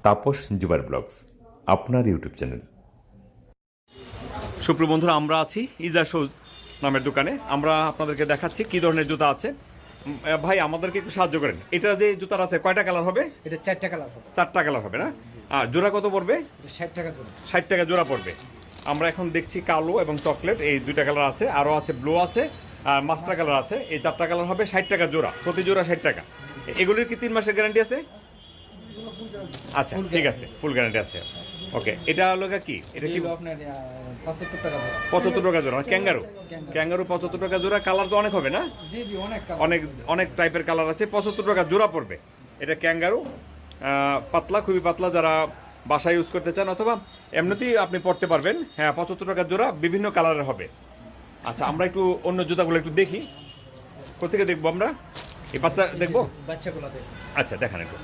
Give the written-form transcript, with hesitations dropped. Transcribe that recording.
Tapas Jubair blogs, আপনার YouTube channel. সুপ্রিয় বন্ধুরা, আমরা আছি ইজা শুজ নামের দোকানে। আমরা আপনাদেরকে দেখাচ্ছি কি ধরনের জুতা আছে। ভাই, আমাদেরকে একটু সাহায্য করেন। এটা যে জুতার আছে কয়টা কালার হবে? এটা 4টা কালার হবে। 4টা কালার হবে না? আর জোড়া কত পড়বে? এটা 60 টাকা জোড়া। 60 টাকা জোড়া পড়বে। আমরা এখন দেখছি কালো এবং চকলেট, এই 2টা কালার আছে, আরও আছে ব্লু আছে, আর মাস্টার কালার আছে। এই 4টা কালার হবে 60 টাকা জোড়া, প্রতি জোড়া 60 টাকা। এগুলির কি 3 মাসের গ্যারান্টি আছে? আচ্ছা, ঠিক আছে, ফুল গ্যারান্টি আছে। ওকে, এটা হলো কি? এটা কি আপনার 75 টাকা জোড়া। 75 টাকা জোড়া? ক্যাঙ্গারু 75 টাকা জোড়া। কালার তো অনেক হবে না? জি জি, অনেক কালার, অনেক অনেক টাইপের কালার আছে। 75 টাকা জোড়া পড়বে। এটা ক্যাঙ্গারু, পাতলা, খুবই পাতলা। যারা বাসায় ইউজ করতে চান অথবা এমনিতেই আপনি পড়তে পারবেন। হ্যাঁ, 75 টাকা জোড়া, বিভিন্ন কালারের হবে। আচ্ছা, আমরা একটু অন্য জুতাগুলো একটু দেখি। কোথেকে দেখবো আমরা? এই বাচ্চা দেখবো? বাচ্চাগুলো দেখুন। আচ্ছা, দেখান একটু।